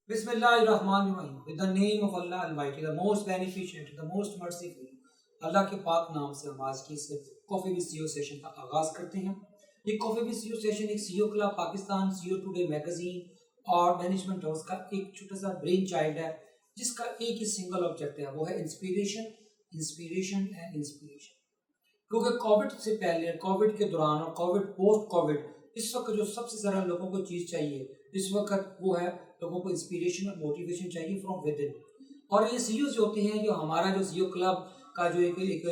Bismillahirrahmanirrahim. With the name of Allah Almighty, the most beneficent, the most merciful. اللہ کے پاک نام سے ہم آج کی اس کافی وِد سی او سیشن کا آغاز کرتے ہیں. یہ کافی وِد سی او سیشن ایک سی او کلب پاکستان، سی او ٹوڈے میگزین اور مینجمنٹ ہاؤس کا ایک چھوٹا سا برین چائلڈ ہے جس کا ایک ہی سنگل آبجیکٹ ہے، وہ ہے انسپیریشن اینڈ انسپیریشن. کیونکہ کووڈ سے پہلے، کووڈ کے دوران اور کووڈ پوسٹ کووڈ اس وقت جو سب سے زیادہ لوگوں کو چیز چاہیے اس وقت وہ ہے لوگوں کو انسپیریشن اور موٹیویشن چاہیے فرام ود ان. اور یہ سی اوز جو ہوتے ہیں، جو ہمارا جو سی او کلب کا جو ایک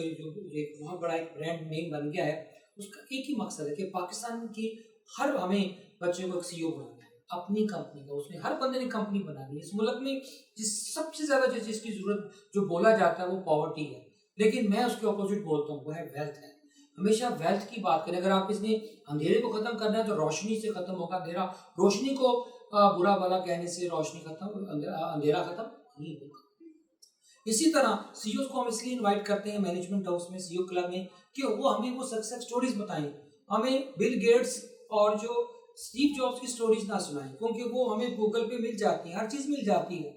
بہت بڑا ایک برانڈ نیم بن گیا ہے، اس کا ایک ہی مقصد ہے کہ پاکستان کی ہر ہمیں بچے کو ایک سی او بنانا ہے اپنی کمپنی کا. اس نے ہر بندے نے کمپنی بنانی ہے. اس ملک میں جس سب سے زیادہ جس چیز کی ضرورت جو بولا جاتا ہے وہ پاورٹی ہے، لیکن میں اس کے اپوزٹ بولتا ہوں، وہ ہے ویلتھ ہے. ہمیشہ ویلتھ کی بات کریں. اگر آپ اس نے اندھیرے کو ختم کرنا ہے تو روشنی سے ختم ہوگا اندھیرا. روشنی کو برا بلا کہنے سے روشنی ختم، اندھیرا ختم نہیں ہوگا. اسی طرح سی اوز کو ہم اس لیے انوائٹ کرتے ہیں مینجمنٹ ہاؤس میں، سی او کلب میں، کہ وہ ہمیں وہ سکسیس سٹوریز بتائیں. ہمیں بل گیٹس اور جو اسٹیو جابس کی سٹوریز نہ سنائیں، کیونکہ وہ ہمیں گوگل پہ مل جاتی ہیں، ہر چیز مل جاتی ہے.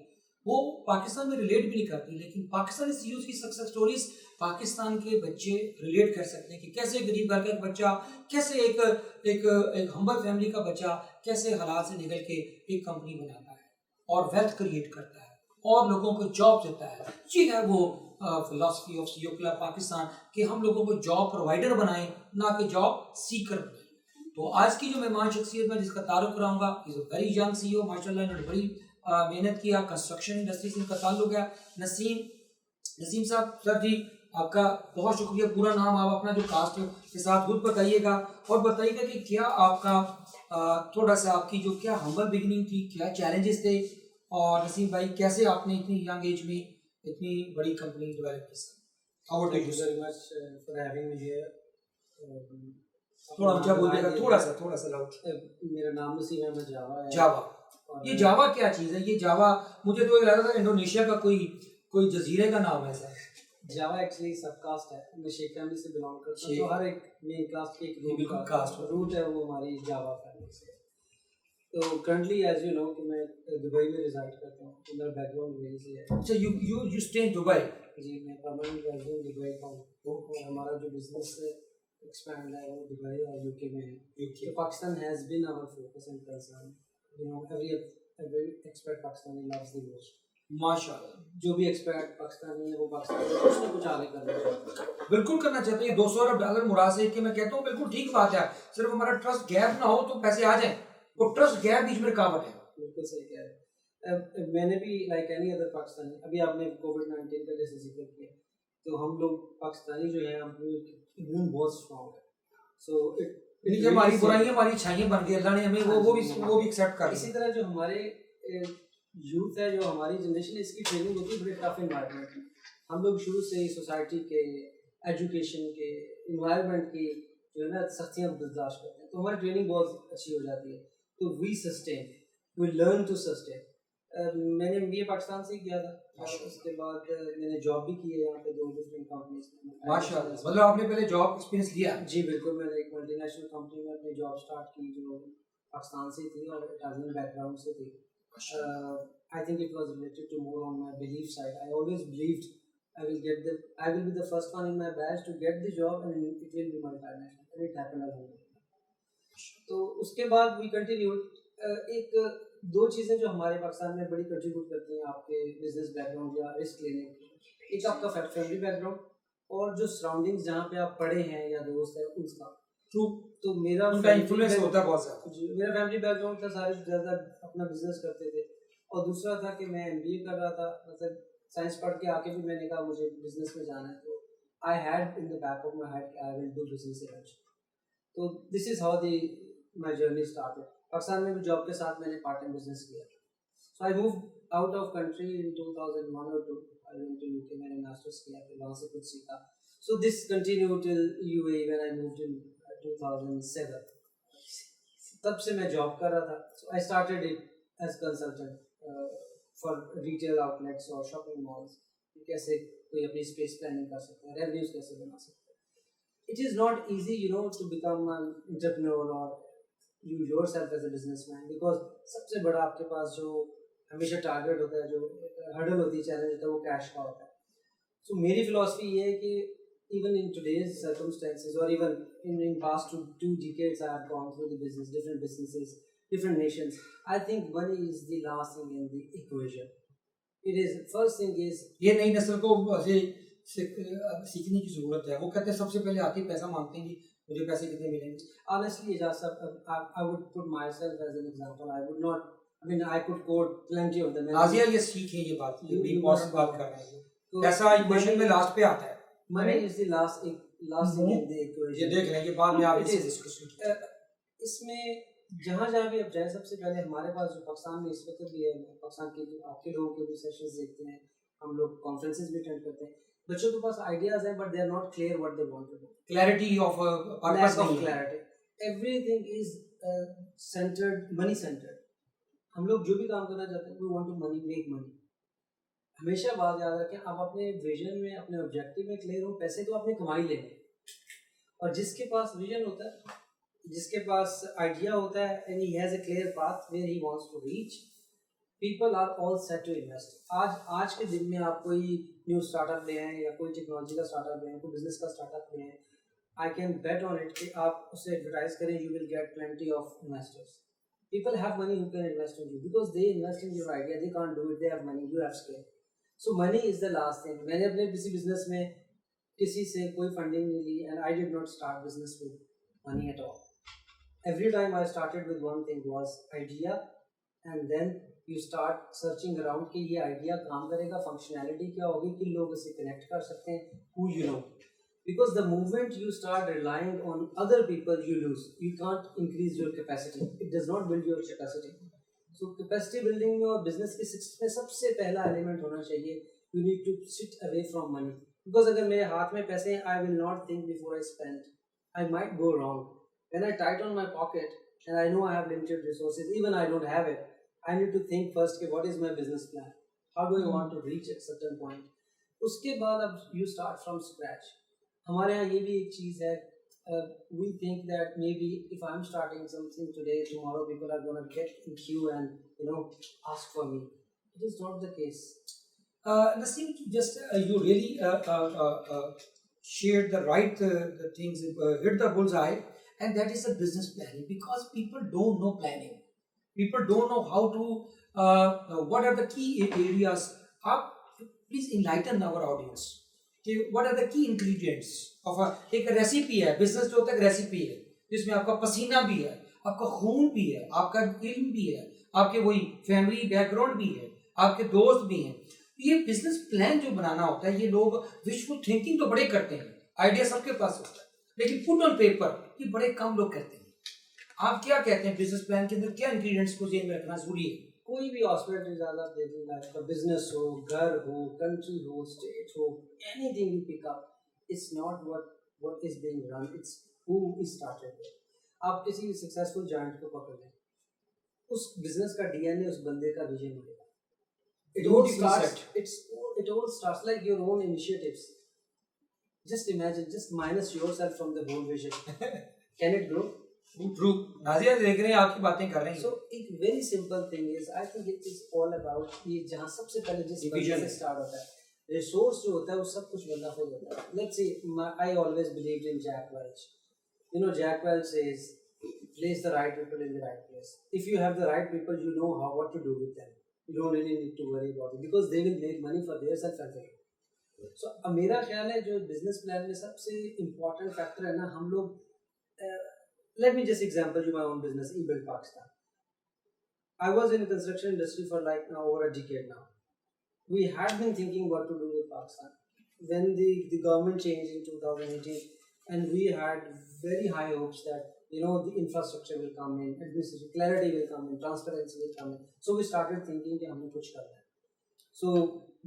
وہ پاکستان میں ریلیٹ بھی نہیں کرتی، لیکن پاکستانی سی اوز کی سکسیس سٹوریز پاکستان کے بچے ریلیٹ کر سکتے ہیں کہ کیسے غریب گھر کا ایک بچہ، کیسے ایک ہمبل فیملی کا بچہ کیسے حالات سے نکل کے ایک کمپنی بناتا ہے اور ویلتھ کریٹ کرتا ہے اور لوگوں کو جاب دیتا ہے. یہ ہے وہ philosophy of C O club Pakistan کہ ہم لوگوں کو جاب پرووائڈر بنائیں نہ کہ جاب سیکر بنائیں. تو آج کی جو مہمان شخصیت میں جس کا تعارف کراؤں گا، از اے ویری ینگ سی او. ماشاء اللہ انہوں نے بڑی محنت کیا، کنسٹرکشن انڈسٹری سے ان کا تعلق ہے. نسیم صاحب، سر جی آپ کا بہت شکریہ. پورا نام آپ اپنا جو کاسٹ کے ساتھ خود بتائیے گا اور بتائیے گا کہ کیا آپ کا تھوڑا سا آپ کی جو کیا ہمبل بگننگ تھی، کیا چیلنجز تھے، اور نسیم بھائی کیسے آپ نے اتنی ینگ ایج میں اتنی بڑی کمپنی ڈیولپ کی. Thank you very much for having me here. تھوڑا اونچا بولیے گا، تھوڑا سا لاؤڈ. میرا نام نسیم احمد جاوا ہے. جاوا، یہ جاوا کیا چیز ہے؟ یہ جاوا مجھے تو لگ رہا تھا انڈونیشیا کا کوئی جزیرے کا نام ہے سر. جاوا ایکچولی سب کاسٹ ہے. میں شیخ فیملی سے بلانگ کرتا ہوں، تو ہر ایک مین کاسٹ کی ایک روٹ ہے، وہ ہماری جاوا فیملی سے. تو کرنٹلی ایز یو نو کہ میں دبئی میں ریزائڈ کرتا ہوں، تو میرا بیک گراؤنڈ دبئی سے ہے. اچھا، یو اسٹے ان دبئی؟ جی، میں پرماننٹ ریزیڈنٹ دبئی کا ہوں. اور ہمارا جو بزنس ایکسپینڈ ہے وہ دبئی اور یو کے میں ہے. تو Pakistan has been our focus and concern. You know every expert Pakistani loves the most. ماشاء اللہ، جو بھی ایکسپیرٹ پاکستانی ہے وہ پاکستان میں کچھ نہ کچھ آگے کرنا چاہتا ہے. بالکل کرنا چاہتے ہیں. 200 ارب ڈالر مراد سے کہ میں کہتا ہوں بالکل ٹھیک بات ہے. صرف ہمارا ٹرسٹ گیپ نہ ہو تو پیسے آ جائیں. وہ ٹرسٹ گیپ بیچ میں رکاوٹ ہے. بالکل صحیح کہہ رہے ہیں. میں نے بھی لائک اینی ادر پاکستانی، ابھی آپ نے کووڈ-19 کا جیسے ذکر کیا، تو ہم لوگ پاکستانی جو ہیں اپنی امیون بہت اسٹرانگ ہے. سو ہماری برائیاں ہماری اچھائیاں بن گئی، اللہ نے ہمیں وہ بھی ایکسیپٹ کر. اسی طرح جو ہمارے یوتھ ہے، جو ہماری جنریشن ہے، اس کی ٹریننگ ہوتی ہے بڑے ٹف انوائرمنٹ میں. ہم لوگ شروع سے ہی سوسائٹی کے، ایجوکیشن کے، انوائرمنٹ کی جو ہے نا سختیاں برداشت کرتے ہیں، تو ہماری ٹریننگ بہت اچھی ہو جاتی ہے. تو we sustain, we learn to sustain. میں نے ایم بی اے پاکستان سے ہی کیا تھا، اور اس کے بعد میں نے جاب بھی کی ہے یہاں پہ 2 ڈفرینٹ کمپنیز میں. ماشاء اللہ، مطلب آپ نے پہلے جاب ایکسپیرینس لیا؟ جی بالکل. میں نے ایک ملٹی نیشنل کمپنی میں اپنی جاب اسٹارٹ کی جو پاکستان سے تھی اور اٹالین بیک گراؤنڈ سے تھی. I think it was related to more on my belief side. I always believed I will be the first one in my batch to get the job and it will be multinational, and it happened alhamdulillah. تو اس کے بعد we continued. ایک 2 چیزیں جو ہمارے پاکستان میں بڑی contribute کرتی ہیں آپ کے بزنس بیک گراؤنڈ یا رسک لینے کی. ایک آپ کا فیملی بیک گراؤنڈ اور جو سراؤنڈنگز جہاں پہ آپ پڑھے ہیں یا دوست ہیں ان کا. تو میرا انفلوئنس ہوتا ہے بہت زیادہ. جی، میرا فیملی بیک گراؤنڈ تھا، سارے زیادہ اپنا بزنس کرتے تھے. اور دوسرا تھا کہ میں ایم بی اے کر رہا تھا، مطلب سائنس پڑھ کے آ کے بھی میں نے کہا مجھے بزنس میں جانا ہے. تو I had in the back of my head کہ I will do business eventually. تو this is how my journey started. Pakistan میں بھی جاب کے ساتھ میں نے پارٹ ٹائم بزنس کیا. So I moved out of country in 2001 اور 2. آئی وینٹ ٹو یو کے، میں نے ماسٹرس کیا، پھر وہاں سے کچھ سیکھا. So this continued till U A when I moved in 2007. تب سے میں جاب کر رہا تھا. So I started it as consultant for retail outlets اور شاپنگ مالس. کیسے کوئی اپنی اسپیس پلاننگ کر سکتا ہے، ریونیوز کیسے بنا سکتا ہے. It is not easy you know to become an entrepreneur اور you yourself as a businessman, because سب سے بڑا آپ کے پاس جو ہمیشہ ٹارگیٹ ہوتا ہے, جو ہرڈل ہوتی ہے, چیلنج ہوتا ہے, وہ کیش کا ہوتا ہے. سو میری فلاسفی یہ ہے کہ even in today's circumstances, or even in past two decades, I have gone through the business, different businesses, different nations. I think money is the last thing in the equation. It is, first thing is, یہ نئی نسل کو سیکھنے کی ضرورت ہے. وہ کہتے ہیں سب سے پہلے آتے ہی پیسہ مانگتے ہیں کہ مجھے پیسے کتنے ملیں گے. honestly, Ijaz sir, I would put myself as an example. I would not, I mean, I could quote plenty of them. Nazia یہ سیکھیں, یہ بات یہ بھی امپورٹنٹ بات کر رہے ہیں. پیسہ ایکویشن میں لاسٹ پہ آتا ہے. money is the last thing in the equation. یہ دیکھ لیں, یہ بعد میں آپ اس سے ڈسکشن کی. اس میں جہاں بھی اب جائیں, سب سے پہلے ہمارے پاس جو پاکستان میں اس وقت بھی ہے, پاکستان کے جو آپ کے لوگوں کے بھی سیشنز دیکھتے ہیں, ہم لوگ کانفرنسز بھی اٹینڈ کرتے ہیں, بچوں کے پاس آئیڈیاز ہیں but they are not clear what they want to do. Clarity of purpose lack of نہیں ہے. clarity. Everything is centered, money centered. ہم لوگ جو بھی کام کرنا چاہتے ہیں, we want to make money. ہمیشہ بات یاد رکھیں, آپ اپنے ویژن میں, اپنے آبجیکٹیو میں کلیئر ہو, پیسے تو آپ نے کمائی لیں گے. اور جس کے پاس ویژن ہوتا ہے, جس کے پاس آئیڈیا ہوتا ہے, and he has a clear path where he wants to reach, people are all set to invest. آج کے دن میں آپ کوئی نیو اسٹارٹ اپ لے آئیں, یا کوئی ٹیکنالوجی کا اسٹارٹ اپ لے آئیں, کوئی بزنس کا اسٹارٹ اپ لے آئیں, I can bet on it کہ آپ اسے ایڈورٹائز کریں, you will get plenty of investors. People have money who can invest in you because they invest in your idea. They can't do it, they have money, you have scale. So money is the last thing. میں نے اپنے کسی business میں کسی سے کوئی funding نہیں لی, and I did not start business with money at all. Every time I started with one thing was idea, and then you start searching around کہ یہ آئیڈیا کام کرے گا, فنکشنالٹی کیا ہوگی, کن لوگ اسے کنیکٹ کر سکتے ہیں, who you know. Because the moment you start relying on other people, you lose. You can't increase your capacity. It does not build your capacity. So capacity building میں اور business کی success میں سب سے پہلا element ہونا چاہیے, you need to sit away from money. Because اگر میرے ہاتھ میں پیسے ہیں, I will not think before I spend. I might go wrong. When I tighten my pocket and I know I have limited resources, even I don't have it, I need to think first کہ what is my business plan? How do I want to reach a certain point? اس کے بعد اب you start from scratch. ہمارے یہاں یہ بھی ایک چیز ہے, we think that maybe if I'm starting something today, tomorrow people are going to get in queue and ask for me. It is not the case. Naseem, just you really shared the right things, hit the bullseye, and that is the business planning, because people don't know planning. People don't know how to, what are the key areas. Please enlighten our audience. What are the key ingredients of ایک recipe ہے, business جو ہوتا ہے ایک recipe ہے, جس میں آپ کا پسینہ بھی ہے, آپ کا خون بھی ہے, آپ کا علم بھی ہے, آپ کے وہی فیملی بیک گراؤنڈ بھی ہے, آپ کے دوست بھی ہیں. یہ بزنس پلان جو بنانا ہوتا ہے, یہ لوگ ویژول تھنکنگ تو بڑے کرتے ہیں, آئیڈیا سب کے پاس ہوتا ہے, لیکن پٹ آن پیپر یہ بڑے کم لوگ کرتے ہیں. آپ کیا کہتے ہیں بزنس پلان کے اندر کیا انگریڈینٹس کو ذہن میں رکھنا ضروری ہے؟ کوئی بھی آسپیکٹ اجازت دے دیں, لائف کا بزنس ہو, گھر ہو, کنٹری ہو, اسٹیٹ ہو, anything you pick up, it's not what is being run, it's who is started with. آپ کسی سکسیزفل جائنٹ کو پکڑ لیں, اس بزنس کا ڈی این اے اس بندے کا ویژن ہوگا. It all starts like your own initiatives. Just imagine, just minus yourself from the whole vision. Can it grow? True. Nazia دیکھ رہے ہیں, آپ کی باتیں کر رہے ہیں. So ایک very simple thing is, I think it is all about یہ جہاں سب سے پہلے جس بندے سے اسٹارٹ ہوتا ہے, ریسورس جو ہوتا ہے وہ سب کچھ بندہ خود ہوتا ہے. Let's say I always believed in Jack Welch. Jack Welch says, place the right people in the right place. If you have the right people, you know what to do with them. You don't really need to worry about it because they will make money for their self and for you. So میرا خیال ہے جو business plan میں سب سے important factor ہے نا, ہم لوگ, let me just example you my own business, eBuild Pakistan. I was in the construction industry for like now over a decade now. We had been thinking what to do with Pakistan. When the government changed in 2018, and we had very high hopes that the infrastructure will come in, administration clarity will come in, transparency will come in. So we started thinking کہ ہم نے کچھ کرنا ہے. So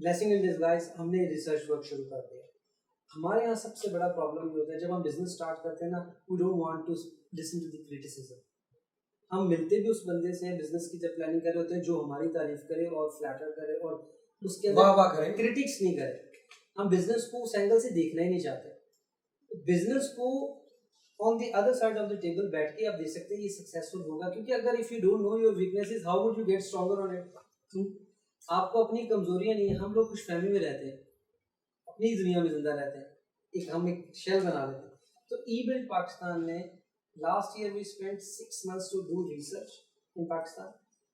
blessing in disguise, ہم نے research work شروع کر دیا. ہمارے یہاں سب سے بڑا پرابلم یہ ہوتا ہے جب ہم بزنس اسٹارٹ کرتے ہیں نا, we don't want to listen to the criticism. ہم ملتے بھی اس بندے سے ہیں بزنس کی جب پلاننگ کر رہے ہوتے ہیں جو ہماری تعریف کرے اور فلیٹر کرے اور اس کے اندر کرٹکس نہیں کرے. ہم بزنس کو اس اینگل سے دیکھنا ہی نہیں چاہتے. بزنس کو on the other side of the table بیٹھ کے آپ دیکھ سکتے ہیں یہ سکسیزفل ہوگا, کیونکہ اگر if you don't know your weaknesses, how would you get stronger on it? آپ کو اپنی کمزوریاں نہیں ہیں. ہم لوگ خوش فہمی میں رہتے ہیں, اپنی دنیا میں زندہ رہتے ہیں, ہم ایک شیل بنا لیتے ہیں. تو ای بلڈ پاکستان نے last year we spend 6 months to do research in Pakistan.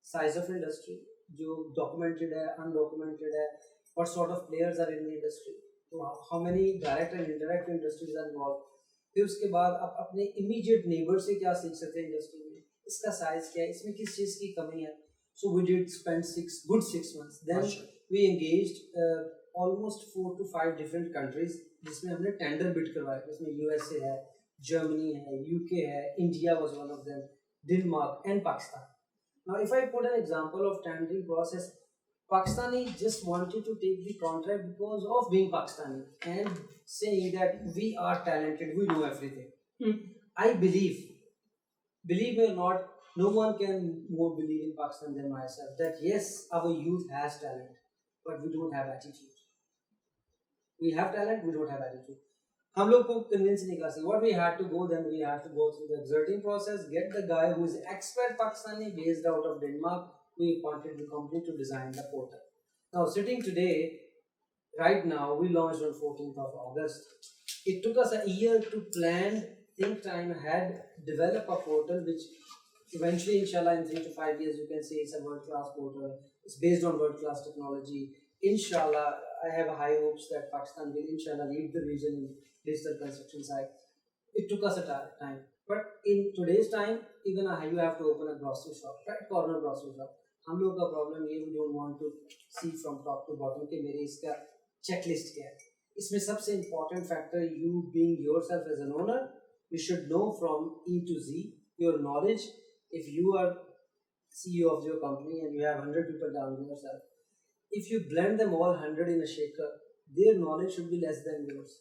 Size of industry جو ڈاکومنٹڈ ہے, انڈاکومنٹڈ ہے, what sort of players are in the industry, how many direct and indirect industries are involved. پھر اس کے بعد آپ اپنے immediate neighbour سے کیا سیکھ سکتے ہیں انڈسٹری میں, اس کا سائز کیا ہے, اس میں کس چیز کی کمی ہے. So we did spend 6 months. Then we engaged almost 4 to 5 different countries جس میں ہم نے ٹینڈر بڈ کروائے, جس میں USA ہے, جرمنی ہے, UK ہے, India was one of them, Denmark and Pakistan. Now if I put an example of tendering process, Pakistani just wanted to take the contract because of being Pakistani and saying that we are talented, we know everything. I believe me or not, no one can more believe in Pakistan than myself that yes, our youth has talent, but we don't have attitude. We have talent, we don't have attitude. ہم لوگ کو conveyance نہیں کر سکتے. What we had to go, then we had to go through the exerting process, get the guy who is expert Pakistani based out of Denmark. We appointed the company to design the portal. Now sitting today, right now, we launched on 14th of August. It took us a year to plan, think time ahead, develop a portal which eventually, inshallah, in 3 to 5 years, you can say it's a world-class portal. It's based on world-class technology. Inshallah, I have high hopes that Pakistan will, inshallah, lead the region in digital construction side. It took us a time, but in today's time, even you have to open a grocery shop, right? Corner grocery shop. ہم لوگ کا problem یہ, we don't want to see from top to bottom کہ میرے اس کا check list کیا ہے. اس میں سب سے important factor, you being yourself as an owner, you should know from E to Z your knowledge. If you are CEO of your company and you have 100 people down yourself, if you blend them all 100 in a shaker, their knowledge should be less than yours.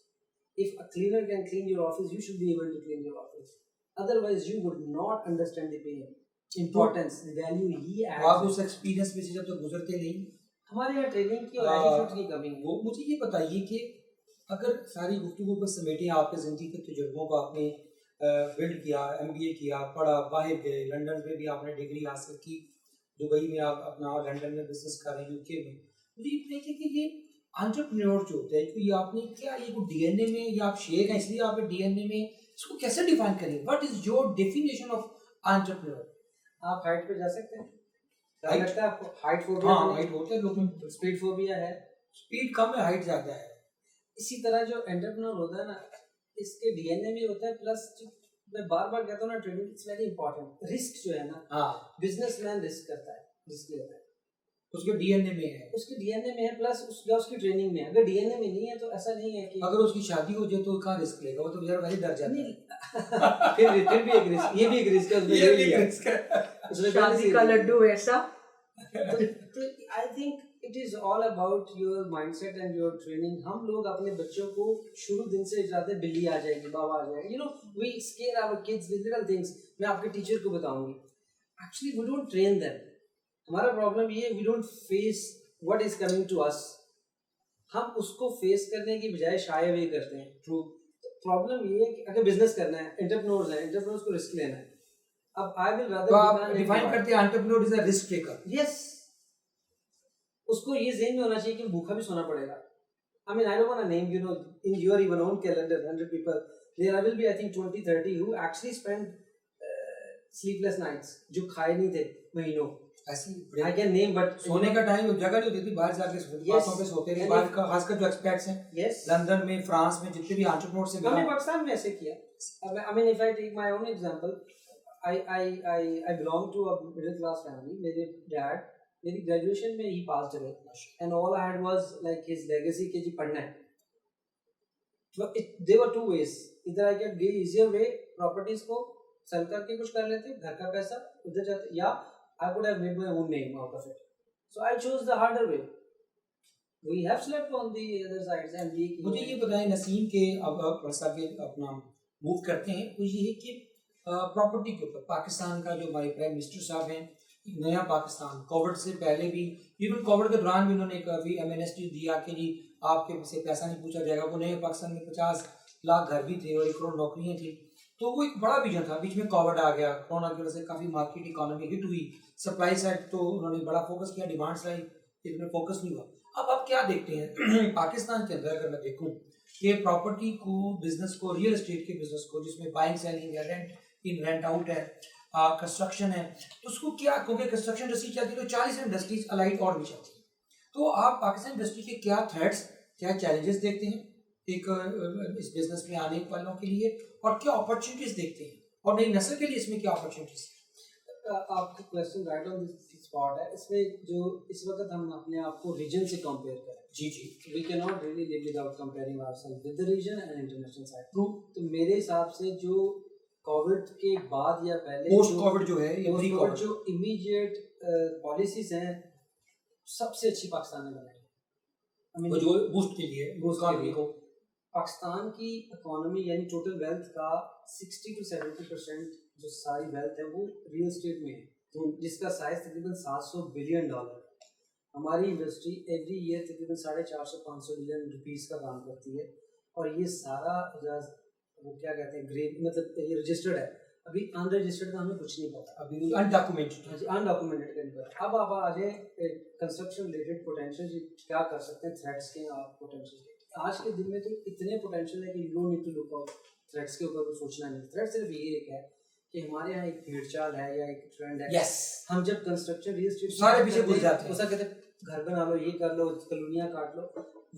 If a cleaner can clean your office, you should be able to clean your office. Otherwise, you would not understand the pain, importance, the value he adds. آپ اس experience میں سے جب تک گزرتے نہیں, ہمارے یہاں training کی اور ایٹیٹیوڈ کی کمی ہے. وہ مجھے یہ بتائیے کہ اگر ساری گفتگو کو سمیٹیں, آپ کے زندگی کے تجربوں کو آپ نے بلڈ کیا, MBA کیا, پڑھا, باہر گئے, لنڈن میں بھی آپ نے ڈگری حاصل کی, دبئی میں آپ اپنا, لنڈن میں بزنس کر رہے ہیں, UK میں. مجھے یہ بتائیے کہ یہ انٹرپرینور جو ہوتا ہے, کوئی آپ نے کیا یہ کوئی DNA میں, یا آپ شیخ ہیں اس لیے آپ نے DNA میں, اس کو کیسے ڈیفائن کریں؟ What is your definition of entrepreneur? آپ ہائٹ پہ جا سکتے ہیں؟ لگتا ہے آپ کو ہائٹ فوبیا؟ ہاں, ہائٹ ہوتا ہے لوگوں میں, اسپیڈ فوبیا ہے, اسپیڈ کم ہے, ہائٹ زیادہ ہے. اسی طرح جو انٹرپرینور ہوتا ہے نا, اس کے DNA میں ہوتا ہے. پلس میں بار بار کہتا ہوں نا, trading it's very important. Risk جو ہے نا, بزنس مین رسک کرتا ہے, رسک لیتا ہے, اس کے DNA میں ہے, اس کے DNA میں ہے, پلس اس کی ٹریننگ میں ہے. اگر DNA میں نہیں ہے تو ایسا نہیں ہے کہ اگر اس کی شادی ہو جائے تو کہاں رسک لے گا, وہ تو بیچارہ ویسے ڈر جاتا ہے. پھر بھی ایک رسک, یہ بھی ایک رسک ہے, یہ بھی ایک رسک ہے, شادی کا لڈو ایسا. I think it is all about your mindset and your training. ہم لوگ اپنے بچوں کو شروع دن سے جاتے ہیں, بلی آ جائے گی, بابا آ جائے گا, you know, we scare our kids with little things. میں آپ کے ٹیچر کو بتاؤں گی, actually we don't train them. ہمارا پرابلم یہ ہے, we don't face what is coming to us. ہم اس کو فیس کرنے کی بجائے شائے ہوئے کرتے ہیں. ٹرو پرابلم یہ ہے کہ اگر بزنس کرنا ہے, انٹرپرینورز ہیں, انٹرپرینورز کو رسک لینا ہے. اب I will rather, تو آپ ڈیفائن کرتے ہیں entrepreneur is a risk taker. yes, اس کو یہ ذہن میں ہونا چاہیے کہ بھوکا بھی سونا پڑے گا. I mean, I don't want to name, you know, in your even own calendar, 100 people, there will be I think 20-30 who actually spend sleepless nights, جو کھائے نہیں تھے مہینوں. I can name, but سونے کا ٹائم جگہ نہیں ہوتی تھی, باہر جا کے باتوں پہ سوتے رہے. باہر کا خاص کر جو ایکسپیکٹس ہیں, لندن میں, فرانس میں, جتنے بھی انٹرپرینور سے ہم نے پاکستان میں ایسے کیا. I mean, if I take my own example, I belong to a middle class family. میرے ڈیڈ میری گریجویشن میں ہی پاس ہوئے, and all I had was like his legacy کہ جی پڑھنا ہے. There were two ways. Either I get the easier way, properties کو cell کر کے کچھ کر لیتے, گھر کا پیسہ ادھر جاتا, یا I could have made my own name out of it. So I chose the harder way. We have slept on the other sides and we. مجھے یہ بتائیں نسیم کے, اب پرسا کے اپنا موو کرتے ہیں, وہ یہ ہے کہ پراپرٹی کے اوپر پاکستان کا جو ہمارے پرائم منسٹر صاحب ہیں, نیا پاکستان, کووڈ سے پہلے بھی, ایون کووڈ کے دوران بھی انہوں نے کافی ایمنسٹی دیا کہ جی آپ کے سے پیسہ نہیں پوچھا جائے گا. وہ نئے پاکستان میں 50 لاکھ گھر بھی تھے اور 1 کروڑ نوکریاں تھیں. تو وہ ایک بڑا ویژن تھا. بیچ میں کووڈ آ گیا, کورونا کی وجہ سے کافی مارکیٹ اکانومی ہٹ ہوئی, سپلائی سائڈ تو انہوں نے بڑا فوکس کیا, ڈیمانڈ سائڈ اس میں فوکس نہیں ہوا. اب آپ کیا دیکھتے ہیں پاکستان کے اندر اگر میں دیکھوں کہ پراپرٹی کو, بزنس کو, ریئل اسٹیٹ کے بزنس کو, جس میں بائنگ سیلنگ ہے, رینٹ ان رینٹ آؤٹ ہے, کنسٹرکشن ہے, تو اس کو کیا, کیونکہ کنسٹرکشن انڈسٹری چلتی ہے تو 40 انڈسٹریز الائڈ اور بھی چلتی ہیں, تو آپ پاکستان انڈسٹری کے کیا تھریٹس, کیا چیلنجز دیکھتے ہیں ایک اس بزنس میں آنے والوں کے لیے, اور کیا اپرچونیٹیز دیکھتے ہیں, اور نئی نسل کے لیے اس میں کیا اپرچونیٹیز؟ آپ کا کویسچن رائٹ آن دی اسپاٹ ہے. اس میں جو اس وقت ہم اپنے آپ کو ریجن سے کمپیئر کریں, جی جی, we can not really live without comparing our self with the region and international side. True. تو میرے حساب سے جو کووڈ کے بعد یا پہلے پوسٹ کووڈ جو ہے, پری کووڈ جو امیڈیٹ پالیسیز ہیں سب سے اچھی پاکستان نے بنائی, وہ جو بوسٹ کے لیے اکانومی کو. پاکستان کی اکانومی یعنی ٹوٹل ویلتھ کا 60 to 70% جو ساری ویلتھ ہے وہ ریئل اسٹیٹ میں ہے, جس کا سائز تقریباً $700 بلین ہے. ہماری انڈسٹری ایوری ایئر تقریباً 450-500 بلین روپیز کا کام کرتی ہے, اور یہ سارا وہ کیا کہتے ہیں گرین, مطلب یہ رجسٹرڈ ہے. ابھی ان رجسٹرڈ کا ہمیں کچھ نہیں پتا, ابھی انڈاکومنٹڈ. انڈاکومنٹڈ کے اندر. اب آپ آ جائیں کنسٹرکشن ریلیٹڈ پوٹینشیل کیا کر سکتے ہیں, تھریٹس کے آپ پوٹینشیل. آج کے دن میں تو اتنے پوٹینشیل ہے کہ you don't need to look out threats کے اوپر سوچنا نہیں. تھریٹ صرف یہ ایک ہے کہ ہمارے یہاں ایک بھیڑ چال ہے یا ایک ٹرینڈ ہے. یس, ہم جب کنسٹرکشن ریل اسٹیٹ سارے پیچھے بھول جاتے ہیں, ایسا کہتے ہیں گھر بنا لو, یہ کر لو, کالونیاں کاٹ لو.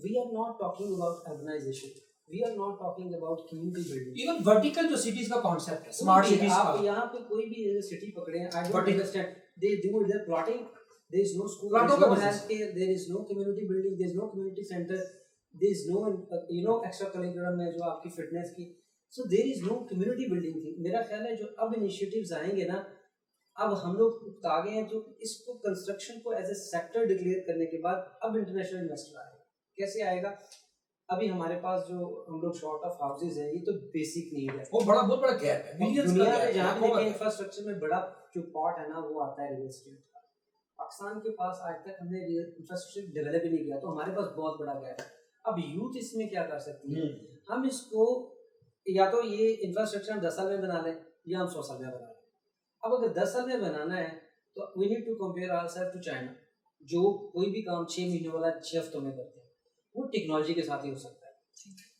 We are not talking about urbanisation, we are not talking about community building. Even vertical جو سٹیز کا کانسیپٹ ہے, اسمارٹ سٹیز کا, آپ یہاں پہ کوئی بھی سٹی پکڑے, I don't understand, they do their plotting, there is no school, there is no healthcare, there is no community building, there is no community center, there is no extra curriculum میں جو آپ کی fitness کی, so there is no community building تھی. میرا خیال ہے جو اب انیشیٹیوز آئیں گے نا, اب ہم لوگ آگے ہیں, تو اس کو کنسٹرکشن کو ایز اے سیکٹر ڈکلیئر کرنے کے بعد اب انٹرنیشنل انویسٹر آئے گا. کیسے آئے گا؟ ابھی ہمارے پاس جو ہم لوگ شارٹ آف ہاؤسز ہیں, یہ تو بیسک نیڈ ہے, وہ بڑا بہت بڑا گیپ ہے دنیا میں جہاں پہ دیکھیں انفراسٹرکچر میں بڑا جو پارٹ ہے نا وہ آتا ہے ریل اسٹیٹ. پاکستان کے پاس آج تک ہم نے انفراسٹرکچر ڈیولپ ہی نہیں کیا, تو ہمارے پاس بہت بڑا گیپ ہے. اب یوتھ اس میں کیا کر سکتی ہے, ہم اس کو یا تو یہ انفراسٹرکچر ہم 10 سال میں بنا لیں یا ہم 100 سال میں بنا لیں. اب اگر 10 سال میں بنانا ہے تو we need to compare our self to China, جو کوئی بھی کام 6 مہینوں والا 6 ہفتوں میں کرتے ہیں, وہ ٹیکنالوجی کے ساتھ ہی ہو سکتا ہے.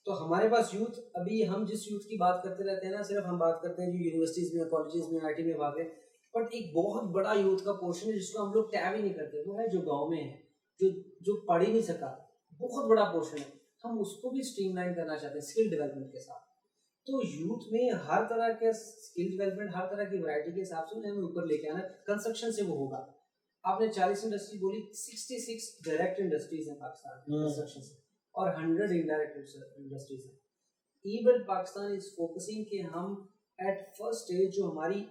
تو ہمارے پاس یوتھ, ابھی ہم جس یوتھ کی بات کرتے رہتے ہیں نا, صرف ہم بات کرتے ہیں جو یونیورسٹیز میں, کالجز میں, آئی ٹی میں بھاگے, بٹ ایک بہت بڑا یوتھ کا پورشن ہے جس کو ہم لوگ ٹیب ہی نہیں کرتے, وہ ہے جو گاؤں میں ہے, جو پڑھ ہی نہیں سکا, بہت بڑا پورشن ہے. ہم اس کو بھی اسٹریم لائن کرنا چاہتے ہیں اسکل ڈیولپمنٹ کے ساتھ. تو یوتھ میں ہر طرح کے اسکل ڈیولپمنٹ, ہر طرح کی ورائٹی کے حساب سے ہمیں اوپر لے کے آنا. کنسٹرکشن سے وہ ہوگا. آپ نے 40 انڈسٹری بولی, 66 ڈائریکٹ انڈسٹریز ہیں پاکستان کنسٹرکشن سے, اور 100 انڈائریکٹ انڈسٹریز ہیں. ایون پاکستان از فوکسنگ کہ ہم ایٹ فرسٹ اسٹیج, جو ہماری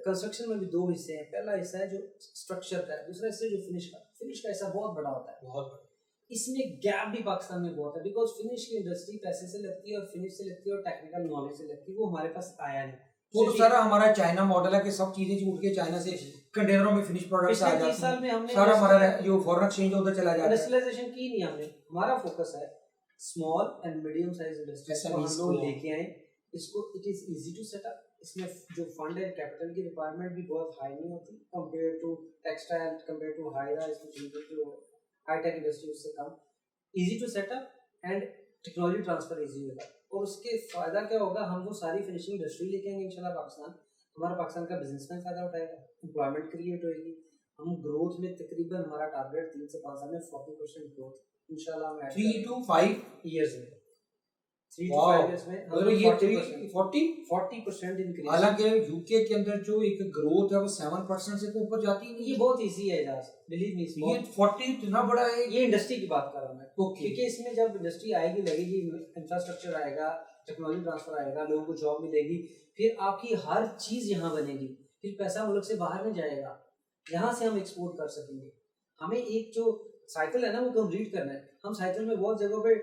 کنسٹرکشن میں بھی 2 حصے ہیں, پہلا حصہ ہے جو اسٹرکچر کا ہے, دوسرا حصہ جو فنش کا حصہ بہت بڑا ہوتا ہے, بہت بڑا. اس میں گیپ بھی پاکستان میں بہت ہے, بیکاز فنش کی انڈسٹری پیسے سے لگتی ہے, اور فنش سے لگتی ہے, اور ٹیکنیکل نالج سے لگتی ہے, وہ ہمارے پاس آیا نہیں. وہ تو سارا ہمارا چائنا ماڈل ہے کہ سب چیزیں چھوٹ کے چائنا سے کنٹینروں میں فنش پروڈکٹس آ جاتے ہیں. 30 سال میں ہم نے سارا ہمارا جو فورن ایکسچینج ادھر چلا جاتا ہے. انڈسٹریلائزیشن کی نہیں ہم نے. ہمارا فوکس ہے small and medium size industries کو ہم لوگ لے کے آئیں. اس کو it is easy to set up. اس میں جو فنڈ ہے, کیپٹل کی ریکوائرمنٹ بھی بہت ہائی نہیں ہوتی compare to textile, compare to high rise جو ہائی ٹیک انڈسٹری, اس سے کم. Easy to set up and technology transfer easy ہوگا. اور اس کے فائدہ کیا ہوگا, ہم وہ ساری فنشنگ انڈسٹری لے کے آئیں گے انشاءاللہ پاکستان. ہمارا پاکستان کا بزنس مین فائدہ اٹھائے گا, امپلائمنٹ کریٹ ہوئے گی. ہم گروتھ میں تقریباً ہمارا ٹارگیٹ 3 سے 5 سال میں 40% گروتھ انشاءاللہ ہم 3 to 5 ایئرز میں 3 to 5 ایئرز میں مطلب یہ 40% انکریز. حالانکہ یو کے کے اندر جو ایک گروتھ ہے وہ 7% سے اوپر جاتی نہیں. یہ بہت ایزی ہے اجاز, بلیو می. یہ 40 اتنا بڑا ہے. یہ انڈسٹری کی بات کر رہا ہوں میں, کیونکہ اس میں جب انڈسٹری آئے گی, لگے گی, انفراسٹرکچر آئے گا, ٹیکنالوجی ٹرانسفر آئے گا, لوگوں کو جاب ملے گی, پھر آپ کی ہر چیز یہاں بنے گی, پھر پیسہ ملک سے باہر نہیں جائے گا, یہاں سے ہم ایکسپورٹ کر سکیں گے. ہمیں ایک جو سائیکل ہے نا وہ کمپلیٹ کرنا ہے. ہم سائیکل میں بہت جگہوں پہ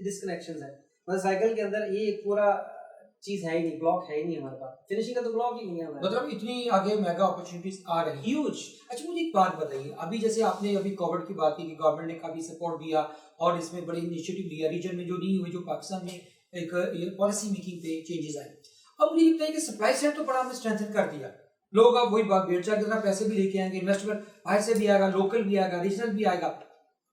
ڈسکنیکشنز ہیں, مطلب سائیکل کے اندر یہ ایک پورا چیز ہے ہی نہیں, بلاک ہے ہی نہیں ہمارے پاس, فنشنگ کا تو بلاک ہی نہیں ہے ہمارے. مطلب اتنی آگے میگا اپرچونیٹیز آ رہی ہیں, ہیوج. اچھا مجھے ایک بات بتائیے, ابھی جیسے آپ نے ابھی کووڈ کی بات کی کہ گورنمنٹ نے کافی سپورٹ دیا اور اس میں بڑی انیشیٹو لیا ریجن میں جو نہیں ہوئے, جو پاکستان میں ایک پالیسی میکنگ پہ چینجز آئے. اب مجھے لگتا ہے کہ سپلائی سائڈ تو بڑا ہم نے اسٹرینتھن کر دیا. لوگ اب وہی بات بیٹ چال کی طرح پیسے بھی لے کے آئیں گے, انویسٹمنٹ باہر سے بھی آئے گا, لوکل بھی آئے گا, ریجنل بھی آئے گا.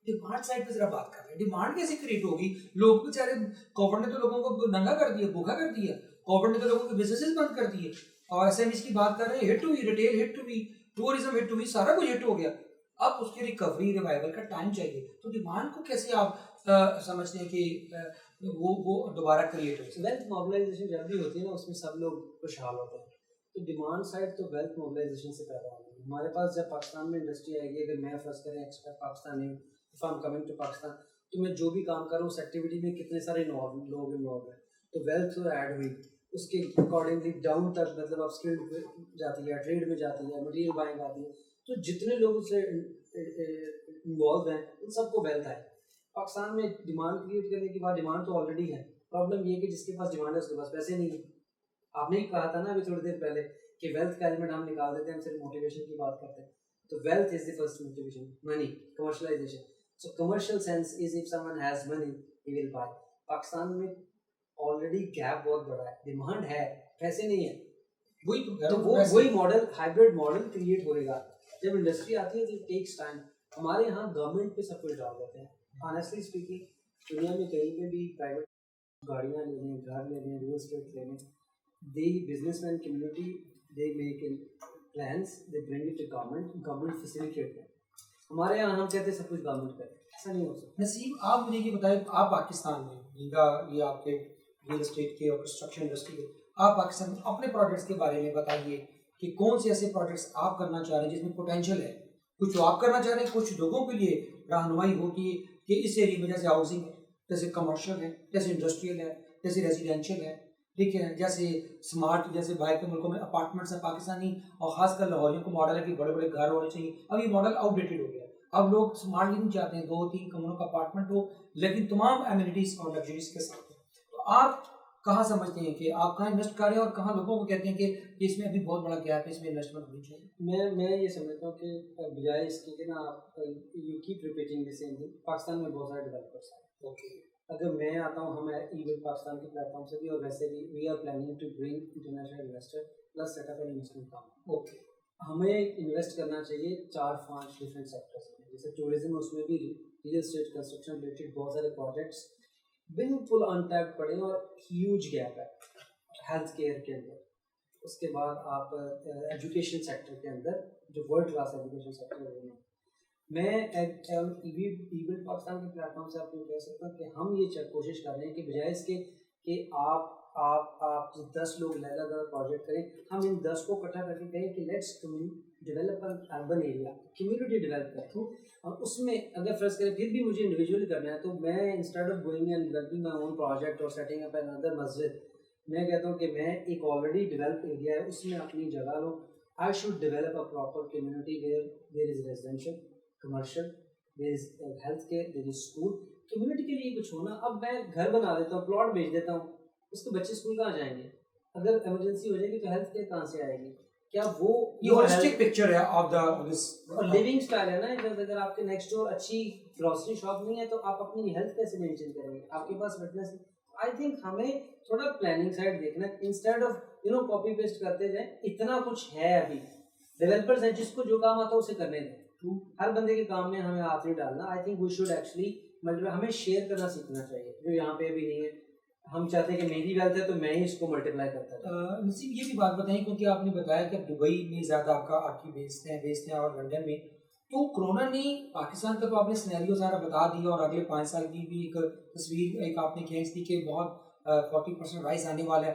ڈیمانڈ سائڈ پہ ذرا بات کر رہے ہیں, ڈیمانڈ کیسے کریٹ ہوگی؟ لوگ بیچارے گورنمنٹ نے تو لوگوں کو ننگا کر دیا, بھوکا کر دیا, گورنمنٹ نے تو لوگوں کے بزنسز بند کر دیے. اور ایس ایم ایز کی بات کر رہے ہیں, ہٹ ہوئی, ریٹیل ہٹ ہوئی, ٹورزم ہٹ ہوئی, سارا کچھ ہٹ ہو گیا. اب اس کی ریکوری ریوائول کا ٹائم چاہیے. تو ڈیمانڈ کو کیسے آپ سمجھتے ہیں کہ وہ دوبارہ کریٹ ہو؟ ویلتھ موبلائزیشن جب بھی ہوتی ہے نا, اس میں سب لوگ خوشحال ہوتے ہیں. تو ڈیمانڈ سائڈ تو ویلتھ موبلائزیشن سے پیدا ہوتی ہے. ہمارے پاس جب پاکستان میں انڈسٹری آئے گی, اگر میں فرض کریں ایکسپیکٹ پاکستانی ہوں, if I am coming to Pakistan, تو میں جو بھی کام کر رہا ہوں اس ایکٹیویٹی میں کتنے سارے لوگ انوالو ہیں, تو ویلتھ تو ایڈ ہوئی. اس کے اکارڈنگلی ڈاؤن تک مطلب اپ اسکل جاتی ہے, ٹریڈ میں جاتی ہے, مٹیریل بائنگ آتی ہے. تو جتنے لوگ اس سے انوالو ہیں ان سب کو ویلتھ ہے. پاکستان میں ڈیمانڈ کریٹ کرنے کے بعد ڈیمانڈ تو آلریڈی ہے. پرابلم یہ ہے کہ جس کے پاس ڈیمانڈ ہے اس کے پاس پیسے نہیں ہیں. آپ نے ہی کہا تھا نا ابھی تھوڑی دیر پہلے کہ ویلتھ کا ایلیمنٹ ہم نکال دیتے ہیں, ہم صرف موٹیویشن کی بات کرتے ہیں. تو wealth is the first motivation, money, commercialization. So commercial sense is if someone has money he will buy. Pakistan میں آلریڈی گیپ بہت بڑا ہے, ڈیمانڈ ہے, پیسے نہیں ہے. وہی ماڈل, ہائبرڈ ماڈل کریٹ ہوئے گا. جب انڈسٹری آتی ہے تو ٹیکس ٹائم. ہمارے یہاں گورنمنٹ پہ سب کچھ ڈال دیتے ہیں. آنیسٹلی اسپیکنگ, دنیا میں کہیں پہ بھی پرائیویٹ گاڑیاں لے لیں, گھر لے لیں, ریل اسٹیٹ لے لیں, the businessman community they make plans, they bring it to government, government facilitate ہے. ہمارے یہاں ہم کہتے ہیں سب کچھ گورنمنٹ کرے, ایسا نہیں ہو سکتا. نسیم, آپ مجھے یہ بتائیں, آپ پاکستان میں یہ آپ کے ریئل اسٹیٹ کے اور کنسٹرکشن انڈسٹری کے, آپ پاکستان میں اپنے پروجیکٹس کے بارے میں بتائیے کہ کون سے ایسے پروجیکٹس آپ کرنا چاہ رہے ہیں جس میں پوٹینشیل ہے. کچھ جو آپ کرنا چاہ رہے ہیں, کچھ لوگوں کے لیے رہنمائی ہوتی ہے کہ اس ایریے میں جیسے ہاؤسنگ ہے, جیسے کمرشل ہے, جیسے انڈسٹریل ہے, جیسے ریزیڈینشیل ہے, ٹھیک ہے, جیسے اسمارٹ, جیسے باہر کے ملکوں میں اپارٹمنٹس ہیں پاکستانی, اور خاص کر لاہوریوں کو ماڈل ہے کہ بڑے بڑے گھر ہونے چاہیے. اب یہ ماڈل آؤٹ ڈیٹڈ ہو گیا. اب لوگ اسمارٹ لیونگ چاہتے ہیں, 2-3 کمروں کا اپارٹمنٹ ہو لیکن تمام ایمینٹیز اور لگژریز کے ساتھ. تو آپ کہاں سمجھتے ہیں کہ آپ کہاں انویسٹ کر رہے ہیں اور کہاں لوگوں کو کہتے ہیں کہ اس میں ابھی بہت بڑا گیپ ہے, اس میں انویسٹمنٹ ہونی چاہیے؟ میں یہ سمجھتا ہوں کہ بجائے اس کی کہ نا آپ you keep repeating the same thing. Pakistan میں بہت سارے ڈیولپرس ہیں. اوکے, اگر میں آتا ہوں, ہم ایون پاکستان کے پلیٹ فارم سے بھی, اور ویسے بھی we are planning to bring international investor plus set up an investment کام. اوکے, ہمیں انویسٹ کرنا چاہیے 4-5 ڈفرینٹ سیکٹرس میں. جیسے ٹورزم, اس میں بھی ریئل اسٹیٹ, کنسٹرکشن ریلیٹڈ بہت سارے پروجیکٹس بالکل انٹیپڈ پڑے ہیں اور ہیوج گیپ ہے. ہیلتھ کیئر کے اندر, اس کے بعد آپ ایجوکیشن سیکٹر کے اندر جو ورلڈ کلاس ایجوکیشن سیکٹر ہے. میں ایون پاکستان کے پلیٹ فارم سے آپ کو کہہ سکتا ہوں کہ ہم یہ کوشش کر رہے ہیں کہ بجائے اس کے کہ آپ 10 لوگ الگ الگ پروجیکٹ کریں, ہم ان 10 کو اکٹھا کر کے کہیں کہ let's develop urban area, community develop کریں. اور اس میں اگر فرض کریں پھر بھی مجھے انڈیویجولی کرنا ہے, تو میں instead of going and developing my own project اور سیٹنگ اپ انادر مسجد, میں کہتا ہوں کہ میں ایک آلریڈی ڈیولپ ایریا ہے اس میں اپنی جگہ لوں. I should develop a proper community where there is residential, commercial, there is health care, there is school. Community کے لیے کچھ ہونا. اب میں گھر بنا دیتا ہوں, پلاٹ بیچ دیتا ہوں, اس کے بچے اسکول کہاں جائیں گے؟ اگر ایمرجنسی ہو جائے گی تو ہیلتھ کیئر کہاں سے آئے گی؟ کیا وہ یہ ہولسٹک پکچر ہے آف دا اور لیونگ سٹائل ہے نا. اگر آپ کے نیکسٹ ڈور اچھی گروسری شاپ نہیں ہے تو آپ اپنی ہیلتھ کیسے مینٹین کریں گے؟ آپ کے پاس فٹنس. آئی تھنک ہمیں تھوڑا پلاننگ سائڈ دیکھنا ہے انسٹیڈ آف کاپی پیسٹ کرتے جائیں. اتنا کچھ ہے ابھی, ڈیولپرز ہیں, جس کو جو کام آتا ہے اسے کرنے دیں. ہر بندے کے کام میں ہمیں ہاتھ نہیں ڈالنا. I think we should actually ہمیں شیئر کرنا سیکھنا چاہیے, جو یہاں پہ بھی نہیں ہے. ہم چاہتے ہیں کہ میری ویلتھ ہے تو میں ہی اس کو ملٹیپلائی کرتا ہوں. نصیب, یہ بھی بات بتائیں کیونکہ آپ نے بتایا کہ دبئی میں زیادہ آپ کی بیستے ہیں اور لنڈن میں. تو کرونا نے پاکستان کا تو آپ نے سینیریو سارا بتا دیا, اور اگلے 5 سال کی بھی ایک تصویر ایک آپ نے کھینچ دی کہ بہت 40% رائز آنے والا ہے.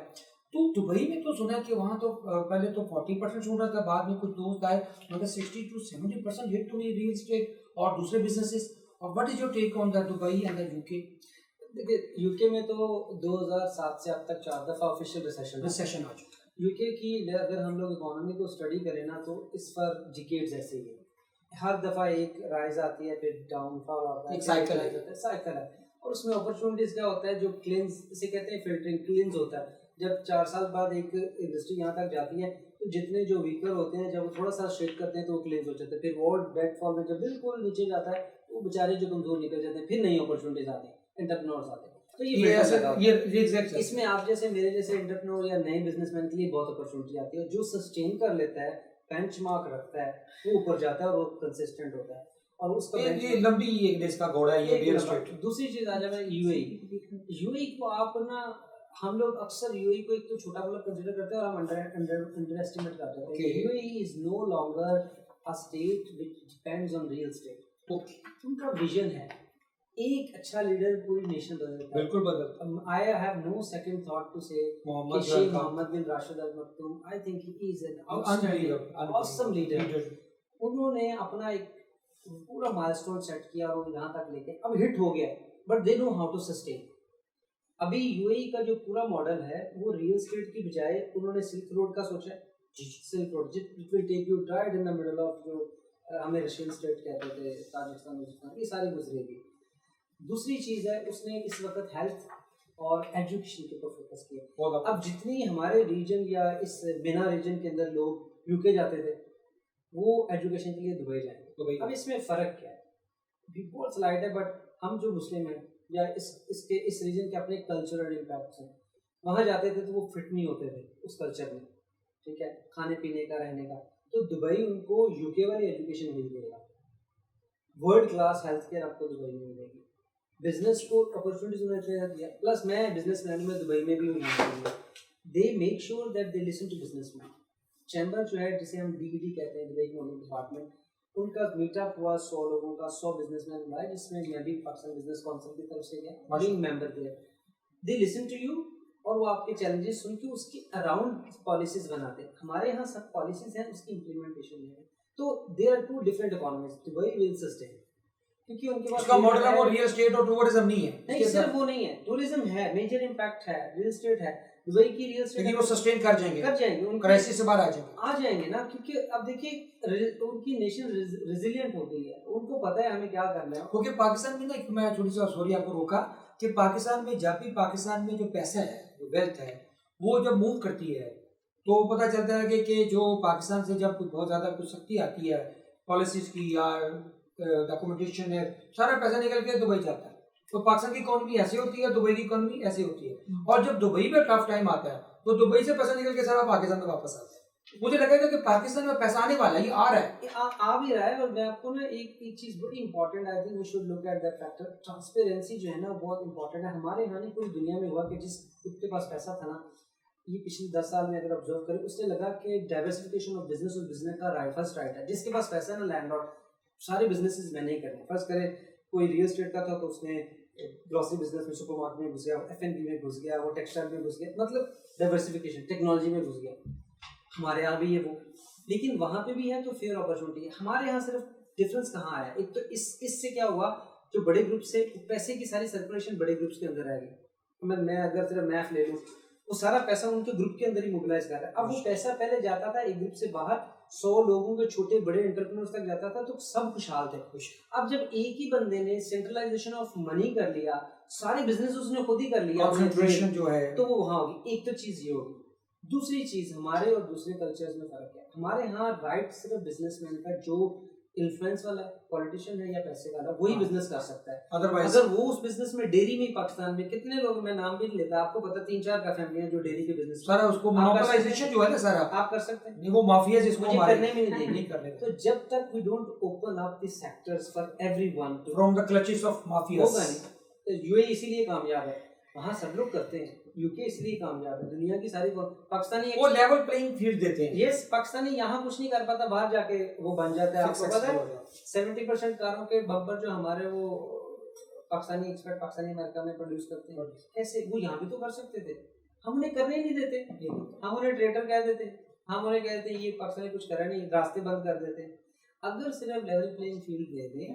تو دبئی میں تو سنا کہ وہاں تو پہلے تو 40% سن رہا تھا, بعد میں کچھ دوست آئے مگر 60 to 70% ہٹ ہوئی ریئل اسٹیٹ اور دوسرے بزنسز. اور what is your take on the Dubai and the you کے؟ دیکھیے یو کے میں تو 2007 سے اب تک 4 دفعہ آفیشیل ریسیشن آ چکا. یو کے کی اگر ہم لوگ اکانومی کو اسٹڈی کریں نا تو اس پر ڈیکیڈز ایسے ہی ہے. ہر دفعہ ایک رائز آتی ہے, پھر ڈاؤن فال آتا ہے, ایک سائیکل ہے. اور اس میں اپرچونیٹیز کیا ہوتا ہے, جو کلینز اسے کہتے ہیں فلٹرنگ, کلینز ہوتا ہے. جب 4 سال بعد ایک انڈسٹری یہاں تک جاتی ہے تو جتنے جو ویکر ہوتے ہیں جب وہ تھوڑا سا شیک کرتے ہیں تو وہ کلینز ہو جاتے ہیں. پھر وارڈ بیک فال میں جب بالکل نیچے جاتا ہے تو بیچارے جو کمزور نکل جاتے ہیں, پھر نئی اپرچونیٹیز آتی ہیں, انٹرپرینورز آتے ہیں. تو یہ ایگزیکٹ اس میں آپ جیسے میرے جیسے انٹرپرینور یا نئے بزنس مین کے لیے بہت اپرچونیٹی آتی ہے. جو سسٹین کر لیتا ہے, بینچ مارک رکھتا ہے, وہ اوپر جاتا ہے اور وہ کنسسٹنٹ ہوتا ہے. اور اس کا یہ لمبی ایک دیش کا گھوڑا ہے یہ ریل اسٹیٹ. دوسری چیز آ جائے یو اے کو آپ نا, ہم لوگ اکثر یو اے کو ایک تو چھوٹا ملک کنسیڈر کرتے ہیں اور ہم انڈر ایسٹیمیٹ کرتے ہیں. You a is no longer a state which depends on real estate. ان کا ویژن ہے ایک اچھا لیڈر پوری نیشن بدل دیتا ہے. بالکل بدل. I have no second thought to say کہ شیخ محمد بن راشد ال مکتوم, I think he is an outstanding awesome leader. انہوں نے اپنا ایک پورا مائلسٹون سیٹ کیا اور یہاں تک لے کے اب ہٹ ہو گیا, but they know how to sustain. ابھی یو اے کا جو پورا ماڈل ہے وہ ریئل اسٹیٹ کی بجائے انہوں نے سلک روڈ کا سوچا ہے. Silk road it will take you right in the middle of جو ہمیں رشین اسٹیٹ کہتے تھے, تاجکستان, یہ ساری گزرے گی. دوسری چیز ہے اس نے اس وقت ہیلتھ اور ایجوکیشن کے اوپر فوکس کیا. اب جتنی ہمارے ریجن یا اس بنا ریجن کے اندر لوگ یو کے جاتے تھے وہ ایجوکیشن کے لیے دبئی جائیں گے. اب اس میں فرق کیا ہے؟ بہت سلائٹ ہے, بٹ ہم جو مسلم ہیں یا اس ریجن کے اپنے کلچرل امپیکٹس ہیں, وہاں جاتے تھے تو وہ فٹ نہیں ہوتے تھے اس کلچر میں, ٹھیک ہے, کھانے پینے کا, رہنے کا. تو دبئی ان کو یو کے والی ایجوکیشن نہیں دے گا. ورلڈ کلاس ہیلتھ کیئر آپ کو دبئی میں ملے گی. بزنس کو اپرچونیٹیز انہوں نے دیا, پلس میں بزنس مین میں دبئی میں بھی ہوں. They make sure that they listen to businessman. Chamber جو ہے جسے ہم ڈی بی ڈی کہتے ہیں, دبئی اکنامک ڈپارٹمنٹ, ان کا میٹ اپ ہوا 100 لوگوں کا, 100 بزنس مین بلائے, جس میں میں بھی پاکستان بزنس کونسل کی طرف سے گیا, بینگ ممبر تھے. دے لسن ٹو یو اور وہ آپ کے چیلنجز سن کے اس کی اراؤنڈ پالیسیز بناتے ہیں. ہمارے یہاں سب پالیسیز ہیں, اس کی امپلیمنٹیشن نہیں ہے. تو they are two different economies. Dubai will sustain کیونکہ ان کے پاس کا ماڈل ہے وہ ریئل اسٹیٹ اور ٹورزم نہیں ہے. نہیں, صرف وہ نہیں ہے, ٹورزم ہے, میجر امپیکٹ ہے, ریئل اسٹیٹ ہے. دبئی کی ریئل اسٹیٹ وہ سسٹین کر جائیں گے, ان کرائسس سے باہر آ جائیں گے نا, کیونکہ اب دیکھیے ان کی نیشن ریزیلینٹ ہو گئی ہے, ان کو پتہ ہے ہمیں کیا کرنا ہے. کیونکہ پاکستان میں نا, ایک میں تھوڑی سی سوری آپ کو روکا, کہ پاکستان میں جب بھی پاکستان میں جو پیسہ ہے, جو ویلتھ ہے, وہ جب موو کرتی ہے تو پتہ چلتا ہے کہ جو پاکستان سے جب بہت زیادہ کچھ سختی آتی ہے پالیسیز کی یا ڈاکومنٹیشن ہے, سارا پیسہ نکل کے دبئی جاتا ہے. تو پاکستان کی اکانومی ایسی ہوتی ہے, دبئی کی اکانومی ایسی ہوتی ہے. اور جب دبئی میں ٹف ٹائم آتا ہے تو دبئی سے پیسہ نکل کے سارا پاکستان میں واپس آتا ہے. مجھے لگے گا کہ پاکستان میں پیسہ آنے والا ہے, یہ آ رہا ہے, آ بھی رہا ہے. اور میں آپ کو نا ایک چیز بڑی important, I think we should look at that factor. Transparency جو ہے نا بہت امپورٹنٹ ہے. ہمارے یہاں نہیں پوری دنیا میں ہوا کہ جس کے پاس پیسہ تھا نا, یہ پچھلے 10 سال میں اگر آبزرو کریں, اس نے لگا کہ ڈائیورسفیکیشن آف بزنس اور بزنس کا فرسٹ رائٹ ہے. جس کے پاس پیسہ ہے نا, لینڈ لارڈ, سارے بزنسز میں نہیں کرنے. فرض کریں کوئی ریئل اسٹیٹ کا تھا تو اس نے گروسری بزنس میں, سپر مارکیٹ میں گھس گیا, ایف این بی میں گھس گیا, وہ ٹیکسٹائل میں گھس گیا, مطلب ڈائیورسفیکیشن, ٹیکنالوجی میں گھس گیا. ہمارے یہاں بھی یہ وہ, لیکن وہاں پہ بھی ہے تو فیئر اپرچونیٹی ہے. ہمارے یہاں صرف ڈفرینس کہاں آیا, ایک تو اس سے کیا ہوا, جو بڑے گروپ سے پیسے کی ساری سرکولیشن بڑے گروپس کے اندر رہ گئی. میں اگر صرف میف لے لوں, وہ سارا پیسہ ان کے گروپ کے اندر ہی موبلائز کر رہا ہے. اب وہ پیسہ پہلے جاتا تھا ایک گروپ سے باہر, 100 لوگوں کے چھوٹے بڑے انٹرپرینورز تک جاتا تھا تو سب خوشحال تھے. اب جب ایک ہی بندے نے سینٹرلائزیشن آف منی کر لیا, سارے بزنس اس نے خود ہی کر لیا, کنسنٹریشن جو ہے, تو وہ وہاں ہوگی. ایک تو چیز یہ ہوگی. دوسری چیز, ہمارے اور دوسرے کلچرز میں فرق ہے. ہمارے ہاں رائٹ صرف بزنس مین کا جو انفلوئنس والا پولیٹیشین ہے یا پیسے والا, وہی بزنس کر سکتا ہے. اگر وہ اس بزنس میں, ڈیری میں پاکستان میں کتنے لوگ, میں نام بھی نہیں لیتا, آپ کو پتا 3-4 کا فیملی ہیں جو ڈیری کے بزنس, سارا اس کو مونوپولائزیشن جو ہے نا سارا آپ کر سکتے ہیں. نہیں, وہ مافیا جس کو کرنے میں نہیں کرنے. تو جب تک we don't open up the sectors for every one from the clutches of mafias, you A اسی لیے کامیاب ہے, وہاں سب لوگ کرتے ہیں. یو کے اس لیے کامیاب ہے, دنیا کی ساری پاکستانی وہ لیول پلینگ فیلڈ دیتے ہیں. یس, پاکستانی یہاں کچھ نہیں کر پاتا, باہر جا کے وہ بن جاتا ہے. آپ کو پتا ہے 70% کاروں کے بمپر جو ہمارے وہ پاکستانی ایکسپرٹ پاکستانی امریکہ میں پروڈیوس کرتے ہیں. کیسے؟ وہ یہاں بھی تو کر سکتے تھے, ہم انہیں کرنے ہی نہیں دیتے. ہم انہیں ٹریڈر کہہ دیتے, ہم انہیں کہتے ہیں یہ پاکستانی کچھ کرا نہیں, راستے بند کر دیتے. اگر صرف لیول پلینگ فیلڈ دے دیں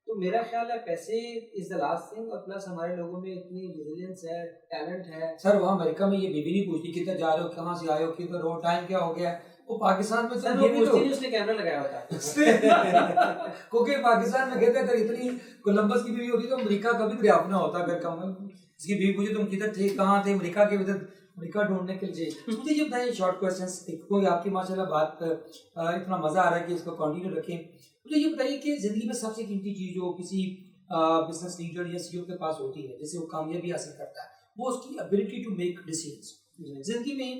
تو میرا خیال ہے پیسے از دا لاسٹ تھنگ, اور پلس ہمارے لوگوں میں اتنی ریزیلینس ہے, ٹیلنٹ ہے. سر وہاں امریکہ میں یہ بیوی نہیں پوچھتی کدھر جا رہے ہو, کہاں سے آئے ہو, کدھر ہو, ٹائم کیا ہو گیا. وہ پاکستان میں سر وہ پوچھتی نہیں, اس نے کیمرہ لگایا ہوتا ہے. کیونکہ پاکستان میں کہتے ہیں اگر اتنی کولمبس کی بیوی ہوتی تو امریکہ کا بھی دریافت نہ ہوتا. اگر کم اس کی بیوی پوچھے تم کدھر تھے, کہاں تھے, امریکہ کے ادھر امریکہ ڈھونڈنے کے لیے. مجھے یہ بتائیں شارٹ کویسچنس, کوئی آپ کی ماشاء اللہ بات اتنا مزہ آ رہا ہے کہ اس کو کنٹینیو رکھیں. مجھے یہ بتائیے کہ زندگی میں سب سے قیمتی چیز جو کسی بزنس لیڈر یا سی او کے پاس ہوتی ہے جس سے وہ کامیابی حاصل کرتا ہے، وہ اس کی ابیلٹی ٹو میک ڈیسیجنس. زندگی میں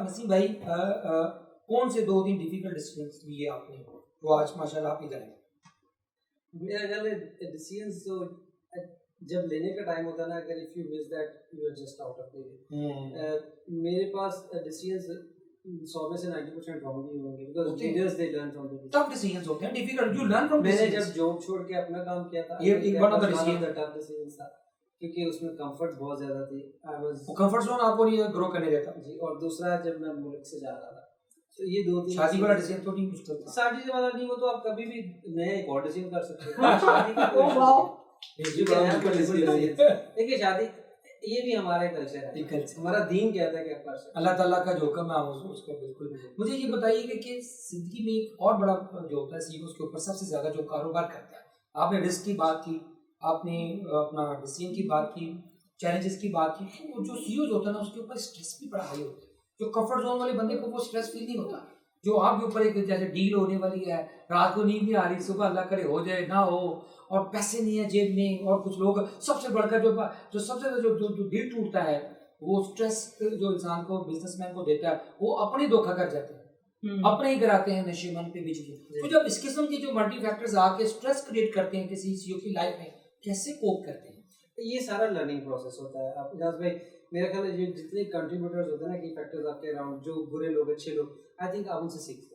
نسیم بھائی کون سے 2-3 ڈیفیکلٹ ڈیسیجنس لیے آپ نے جو آج ماشاء اللہ آپ ادھر ہیں؟ میرا خیال ہے ڈیسیجنس تو جب لینے کا ٹائم ہوتا ہے نا، اگر if you miss that you are just out of the. میرے پاس ڈیسیجنس 100 میں سے 90% رانگ ہی ہوں گے because leaders they learn from the tough decisions ہوتے ہیں، ڈیفیکلٹ، یو لرن فرام میں نے ڈیسیجنز. جب جاب چھوڑ کے اپنا کام کیا تھا، یہ ایک بڑا ٹف ڈیسیجن تھا کیونکہ اس میں کمفرٹ بہت زیادہ تھی. آئی واز کمفرٹ زون آپ کو نہیں گرو کرنے دیتا جی. اور دوسرا جب میں ملک سے جا رہا تھا تو یہ 2-3 شادی والا ڈیسیجن تو نہیں مشکل تھا. شادی والا نہیں، وہ تو آپ کبھی بھی نیا ایک اور ڈیسیجن کر سکتے ہیں. شادی کا دیکھیے شادی یہ بھی ہمارا کلچر ہے، ہمارا دین کہتا ہے کہ آپ کر سکتے ہیں. اللہ تعالیٰ کا جو حکم ہے آپ اس کا بالکل. مجھے یہ بتائیے کہ زندگی میں ایک اور بڑا جو ہوتا ہے سی او اس کے اوپر سب سے زیادہ جو کاروبار کرتا ہے، آپ نے رسک کی بات کی، آپ نے اپنا ڈیسیجن کی بات کی، چیلنجز کی بات کی. جو سی اوز ہوتا ہے نا اس کے اوپر اسٹریس بھی بڑا ہائی ہوتا ہے. جو کمفرٹ زون والے بندے کو وہ اسٹریس فیل نہیں ہوتا. جو آپ کے اوپر ایک جیسے ڈیل ہونے والی ہے، رات کو نیند نہیں آ رہی، صبح اللہ کرے ہو جائے نہ ہو، اور پیسے نہیں ہیں جیب میں، اور کچھ لوگ سب سے بڑھ کر جو سب سے جو دل ٹوٹتا ہے وہ اسٹریس جو انسان کو بزنس مین کو دیتا ہے، وہ اپنے دھوکھا کر جاتے ہیں، اپنے ہی کراتے ہیں نشے من پہ بجلی. تو جب اس قسم کے جو ملٹی فیکٹرز آ کے اسٹریس کریٹ کرتے ہیں کسی سی او کی لائف میں، کیسے کوپ کرتے ہیں؟ یہ سارا لرننگ پروسیس ہوتا ہے. آپ اجاز بھائی میرا خیال ہے جتنے کنٹریبیوٹرز ہوتے ہیں نا، کی فیکٹرز آپ کے اراؤنڈ، جو برے لوگ اچھے لوگ، آئی تھنک آپ ان سے سیکھتے ہیں.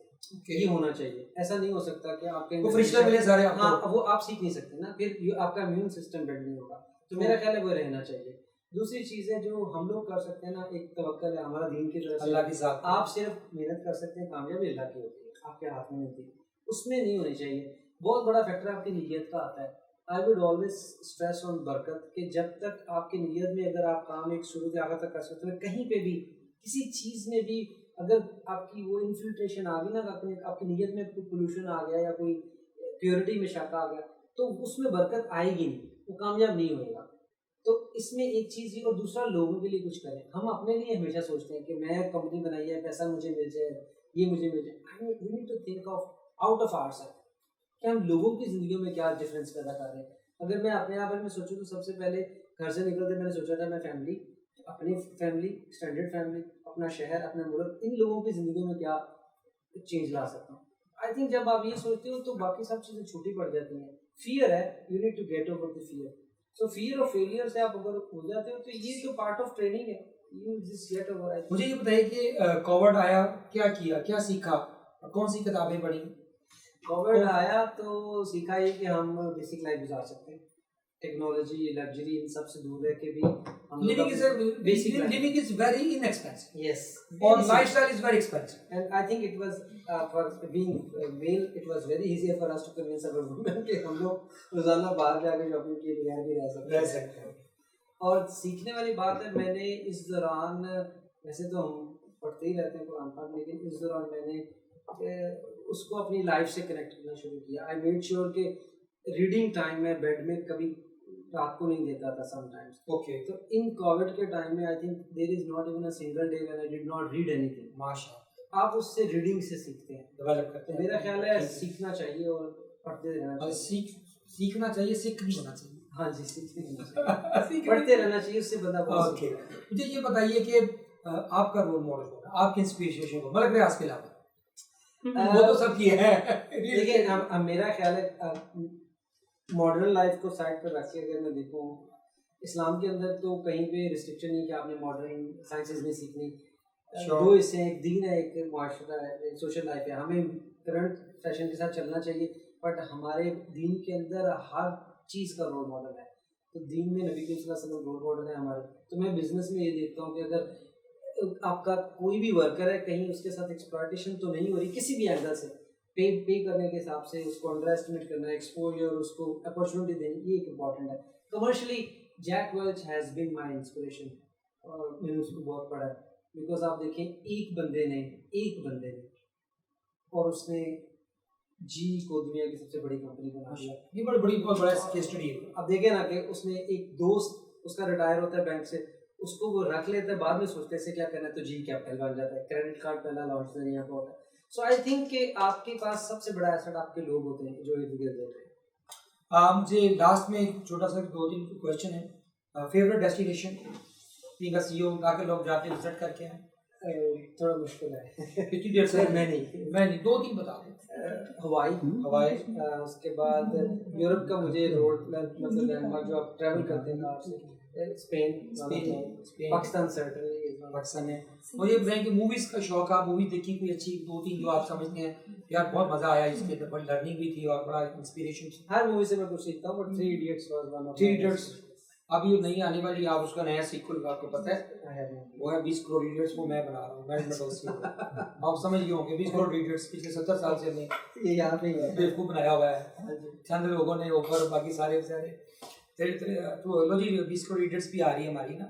یہ ہونا چاہیے. ایسا نہیں ہو سکتا کہ آپ کے فرشتے ملے سارے، ہاں وہ آپ سیکھ نہیں سکتے نا، پھر آپ کا امیون سسٹم بلڈ نہیں ہوگا. تو میرا خیال ہے وہ رہنا چاہیے. دوسری چیز ہے جو ہم لوگ کر سکتے ہیں نا، ایک توکل ہے ہمارا دین کی طرف سے، اللہ کے ساتھ. آپ صرف محنت کر سکتے ہیں، کامیابی اللہ کی ہوتی ہے، آپ کے ہاتھ میں نہیں ہوتی. اس میں نہیں ہونی چاہیے. بہت بڑا فیکٹر آپ کی نیت کا آتا ہے. I would always stress on برکت، کہ جب تک آپ کی نیت میں اگر آپ کام ایک شروع سے آخر تک کر سکتے ہیں، کہیں پہ بھی کسی چیز میں بھی اگر آپ کی وہ انفلٹریشن آ گئی نا، آپ کی نیت میں کوئی پولوشن آ گیا یا کوئی پیورٹی میں شک آ گیا، تو اس میں برکت آئے گی نہیں، وہ کامیاب نہیں ہوئے گا. تو اس میں ایک چیز یہ، اور دوسرا لوگوں کے لیے کچھ کریں. ہم اپنے لیے ہمیشہ سوچتے ہیں کہ میں کمپنی بنائی ہے، پیسہ مجھے مل جائے، یہ مجھے مل جائے. We need to think of out of our self کہ ہم لوگوں کی زندگیوں میں کیا ڈفرینس پیدا کر رہے ہیں. اگر میں اپنے آپ میں سوچوں تو سب سے پہلے گھر سے نکلتے میں نے سوچا تھا میں فیملی، اپنی فیملی، ایکسٹینڈیڈ فیملی، اپنا شہر، اپنا ملک، ان لوگوں کی زندگیوں میں کیا چینج لا سکتا ہوں. آئی تھنک جب آپ یہ سوچتے ہو تو باقی سب چیزیں چھوٹی پڑ جاتی ہیں. فیئر ہے، you need to get over the fear. So fear اور فیلئر سے آپ اگر ہو جاتے ہو تو یہ تو پارٹ آف ٹریننگ ہے. You just get over. مجھے یہ بتائیے کہ کووڈ آیا، کیا کیا، کیا سیکھا، کون سی کتابیں پڑھی؟ کووڈ آیا تو سیکھا یہ کہ ہم بیسک لائف گزار سکتے ہیں، ٹیکنالوجی، لگژری، ان سب سے دور رہ کے بھی living is very inexpensive. Yes. اور lifestyle is very expensive. And I think it was for being male, it was very easier for us to convince our women کہ ہم لوگ روزانہ باہر جا کے شاپنگ کیے بغیر بھی رہ سکتے ہیں. اور سیکھنے والی بات ہے، میں نے اس دوران، ویسے تو ہم پڑھتے ہی رہتے ہیں قرآن پاک، لیکن اس دوران میں نے اس کو اپنی لائف سے کنیکٹ کرنا شروع کیا. آئی میڈ شیور کہ ریڈنگ ٹائم میں بیڈ میں کبھی رات کو نہیں دیتا تھا سم ٹائمز. اوکے. تو ان کووڈ کے ٹائم میں I think there is not even a single day when I did not read any thing. ماشاء آپ اس سے ریڈنگ سے سیکھتے ہیں، ڈیولپ کرتے ہیں. میرا خیال ہے سیکھنا چاہیے اور پڑھتے رہنا چاہیے. سیکھنا چاہیے، سیکھ نہیں ہونا چاہیے. ہاں جی، سیکھتے پڑھتے رہنا چاہیے، اس سے بندہ بہت. اوکے. مجھے یہ بتائیے کہ آپ کا رول ماڈل کون ہے، آپ کی انسپریشن کو ملک ریاض کے علاوہ؟ وہ تو سب کی ہے. لیکن میرا خیال ہے ماڈرن لائف کو سائڈ پر رکھ کے اگر میں دیکھوں، اسلام کے اندر تو کہیں پہ ریسٹرکشن نہیں کہ آپ نے ماڈرن سائنسز نہیں سیکھنی. دو حصے ہیں، ایک دین ہے، ایک معاشرہ ہے، ایک سوشل لائف ہے. ہمیں کرنٹ فیشن کے ساتھ چلنا چاہیے، بٹ ہمارے دین کے اندر ہر چیز کا رول ماڈل ہے. تو دین میں نبی صلی اللہ علیہ وسلم رول ماڈل ہے ہمارے. تو میں بزنس میں یہ دیکھتا ہوں کہ اگر آپ کا کوئی بھی ورکر ہے، کہیں اس کے ساتھ ایکسپلائٹیشن تو نہیں ہو رہی کسی بھی اینگل سے، پے کرنے کے حساب سے اس کو انڈر ایسٹیمیٹ کرنا، ایکسپوجر، اس کو اپرچونیٹی دینی، یہ ایک امپورٹنٹ ہے. Commercially Jack ویلچ has been my inspiration, اور میں نے اس کو بہت پڑھا ہے. بیکاز آپ دیکھیں ایک بندے نے اور اس نے جی کو دنیا کی سب سے بڑی کمپنی بنا دیا. یہ بہت بڑا کیس اسٹڈی ہے. اب دیکھیں نا کہ اس نے ایک دوست اس کا ریٹائر ہوتا ہے بینک سے، اس کو وہ رکھ لیتا ہے، بعد میں سوچتے ہیں کیا کرنا ہے تو جی کیپٹل بن جاتا ہے. کریڈٹ کارڈ پہلا لانچ دنیا کا ہوتا ہے. سو آئی تھنک کہ آپ کے پاس سب سے بڑا ایسٹ آپ کے لوگ ہوتے ہیں جو ارد گرد ہوتے ہیں. مجھے لاسٹ میں ایک چھوٹا سا 2-3 کویشچن ہے. فیوریٹ ڈیسٹینیشن بینگ اے سی او تاکہ لوگ جا کے وزٹ کر کے آئیں. تھوڑا مشکل ہے. کتنی دیر سے؟ میں نہیں 2-3 بتا دیں. ہوائی. اس کے بعد یورپ کا مجھے روڈ مطلب جو آپ ٹریول کرتے ہیں کار سے، اسپین، پاکستان سرٹنلی پاکستان ہے. مجھے بتائیں کہ موویز کا شوق ہے. موویز دیکھی کوئی اچھی 2-3 جو آپ سمجھتے ہیں یار بہت مزہ آیا اس کے اندر، بڑی لرننگ بھی تھی اور بڑا انسپریشن تھی؟ ہر مووی سے میں کچھ سیکھتا ہوں، but 3 idiots was one of 3 idiots اب یہ نہیں آنے والی، آپ اس کا نیا سیکول آپ کو پتہ ہے وہ ہے 20 کروڑ ایڈیٹس. وہ میں بنا رہا ہوں آپ سمجھ گئے ہوں کہ 20 کروڑ ایڈیٹس پچھلے 70 سال سے ہم نے یہ یاد نہیں ہے بیوقوف بنایا ہوا ہے. چند لوگوں نے اوپر، باقی سارے تو لو جی 20 کروڑ ایڈیٹس بھی آ رہی ہے ہماری نا،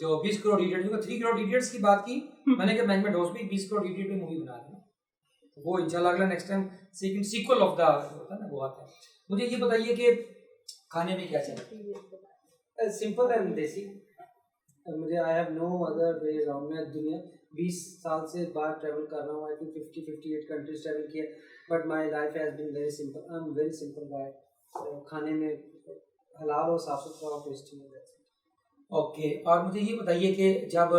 جو 20 کروڑ ایڈیٹس 3 کروڑ ایڈیٹس کی بات کی میں نے کہ میں ڈوز بھی 20 کروڑ ایڈیٹ میں مووی بنا رہا ہوں. وہ انشاءاللہ اگلا next time second SQL of the ہوتا ہے نا وہ آتا ہے. مجھے یہ بتائیے کہ کھانے میں کیا چاہیے؟ سمپل اینڈ دیسی. مجھے I have no other way around. میں دنیا 20 سال سے باہر ٹریول کر رہا ہوں. آئی تھنک 58 کنٹریز ٹریول کیا، but my life has been very simple. I am very simple guy. کھانے میں حلال اور صاف ستھرا اور ٹیسٹی ہے. اوکے. اور مجھے یہ بتائیے کہ جب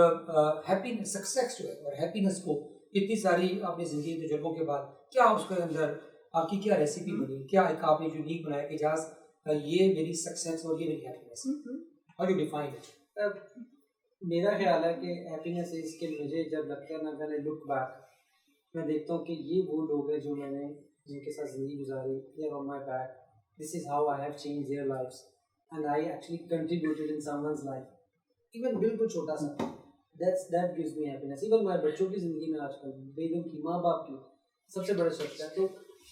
ہیپینس سکسیس جو ہے اور ہیپینس کو اتنی ساری اپنی زندگی تجربوں کے بعد کیا اس کے اندر آپ کی کیا ریسیپی بنی، کیا ایک آپ نے یونیک بنایا کہ جاز یہ میری سکسیس اور یہ میری ہیپینس اور یو ڈیفائن اٹ؟ میرا خیال ہے کہ ہیپینس از کہ مجھے جب لگتا ہے نا میں نے لک بیک میں دیکھتا ہوں کہ یہ وہ لوگ ہیں جو میں نے جن کے ساتھ زندگی گزاری، they are on my back, this is how I have changed their lives and I actually contributed in someone's life, even بالکل چھوٹا سا. that gives me happiness. even my بچوں کی زندگی میں آج کل بیگم کی، ماں باپ کی سب سے بڑا شخص ہے. تو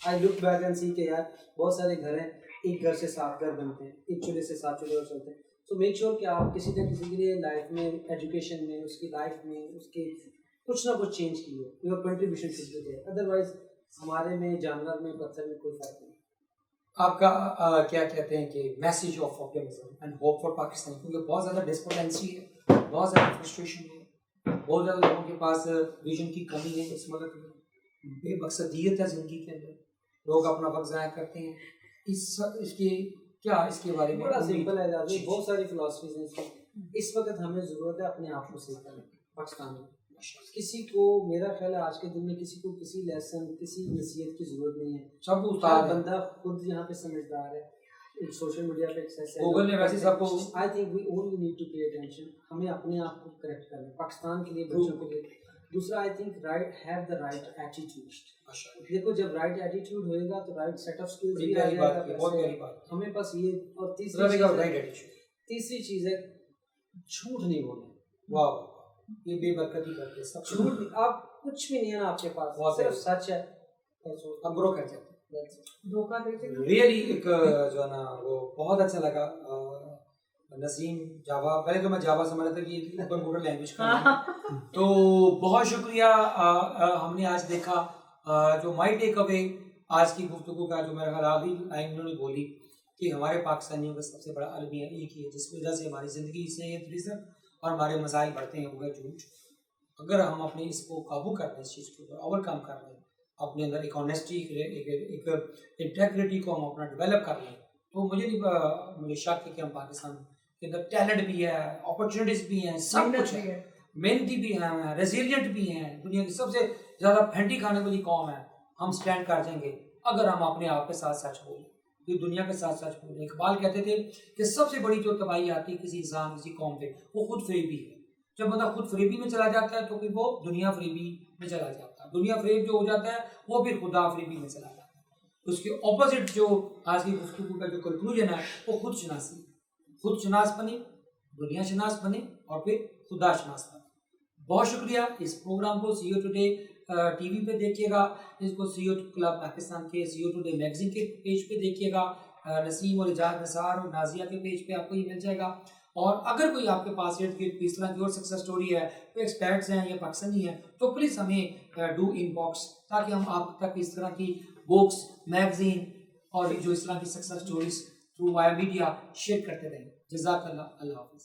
I look back and see کہ یار بہت سارے گھر ہیں، ایک گھر سے 7 گھر بنتے ہیں، ایک چولہے سے 7 چولہے اور چلتے ہیں. سو میک شیور کہ آپ کسی نہ کسی کے لیے لائف میں، ایجوکیشن میں، اس کی لائف میں اس کے کچھ نہ کچھ چینج کی ہو. Your contribution should be there. Otherwise ہمارے میں، جانور میں، پتھر میں کوئی فرق نہیں. آپ کا کیا کہتے ہیں کہ message of optimism and hope for Pakistan, کیونکہ بہت زیادہ ڈسپوٹینسی ہے، بہت زیادہ فرسٹریشن ہے، بہت زیادہ لوگوں کے پاس ویژن کی کمی ہے اس ملک میں، بے مقصدیت ہے زندگی کے اندر، لوگ اپنا وقت ضائع کرتے ہیں. اس کے کیا اس کے بارے میں؟ بڑا سمپل ہے جاتے، بہت ساری فلاسفیز ہیں. اس وقت ہمیں ضرورت ہے اپنے آپ کو صحیح کرنے کی. پاکستان میں کسی کو، میرا خیال ہے آج کے دن میں کسی کو کسی لیسن، کسی نصیحت کی ضرورت نہیں ہے. سب ہر بندہ خود یہاں پہ سمجھدار ہے. سوشل میڈیا پہ ایکسیس ہے، گوگل نے ویسے سب کو. I think we only need to pay attention. ہمیں اپنے آپ کو کریکٹ کرنا ہے پاکستان کے لیے، بچوں کے لیے. دوسرا I think right have the right attitude. دیکھو جب رائٹ ایٹیٹیوڈ ہوئے گا تو رائٹ سیٹ آف اسکلز بھی آ جائے گا. ہمیں بس یہ، اور تیسری چیز ہے جھوٹ نہیں بولنا. واہ، یہ بے برکتی کرتے سب. جھوٹ آپ کچھ بھی نہیں ہے نا آپ کے پاس، صرف سچ ہے. اب گرو کر جاتے دھوکہ دیتے. ریئلی ایک جو ہے نا وہ بہت اچھا لگا. نسیم جاوا، پہلے تو میں جاوا سمجھ رہا تھا کہ یہ کمپیوٹر لینگویج کا، تو بہت شکریہ. ہم نے آج دیکھا جو مائی ٹیک اوے آج کی گفتگو کا، جو میرا خیال آخری لائن انہوں نے بولی کہ ہمارے پاکستانیوں کا سب سے بڑا المیہ ایک ہی ہے جس وجہ سے ہماری زندگی سے رزق اور ہمارے مسائل بڑھتے ہیں، وہ ہے جھوٹ. اگر ہم اپنے اس کو قابو کر رہے ہیں، اس چیز کے اوپر اوور کم کر رہے ہیں، اپنے اندر ایک آنیسٹی، ایک انٹیگریٹی کو ہم اپنا ڈیولپ کر لیں، تو مجھے شک ہے کہ ہم پاکستان کے اندر ٹیلنٹ بھی ہے، اپرچونیٹیز بھی ہیں، سب کچھ ہے، محنتی بھی ہیں، ریزیلینٹ بھی ہیں. دنیا کی سب سے زیادہ پھینٹی کھانے والی قوم ہے. ہم سٹینڈ کر جائیں گے اگر ہم اپنے آپ کے ساتھ سچ بولیں، یہ دنیا کے ساتھ سچ بولیں. اقبال کہتے تھے کہ سب سے بڑی جو تباہی آتی ہے کسی انسان، کسی قوم پہ، وہ خود فریبی ہے. جب بندہ خود فریبی میں چلا جاتا ہے تو پھر وہ دنیا فریبی میں چلا جاتا ہے. دنیا فریب جو ہو جاتا ہے وہ پھر خدا فریبی میں چلا جاتا ہے. اس کے اپوزٹ جو آج کی گفتگو کا جو کنکلوژن ہے وہ خود شناسی، خود شناس بنے، دنیا شناس بنے اور پھر خدا شناس بنے. بہت شکریہ. اس پروگرام کو سی او ٹوڈے ٹی وی پہ دیکھیے گا، اس کو سی او کلب پاکستان کے سی او ٹوڈے میگزین کے پیج پہ دیکھیے گا. نسیم اور اجاز نثار اور نازیہ کے پیج پہ آپ کو یہ مل جائے گا. اور اگر کوئی آپ کے پاس اس طرح کی اور سکسیس سٹوری ہے، کوئی ایکسپیرٹس ہیں یا پاکستانی ہیں، تو پلیز ہمیں ڈو ان باکس، تاکہ ہم آپ تک اس طرح کی بکس، میگزین اور جو اس طرح کی success stories through via media share کرتے رہیں. جزاک اللہ. اللہ حافظ.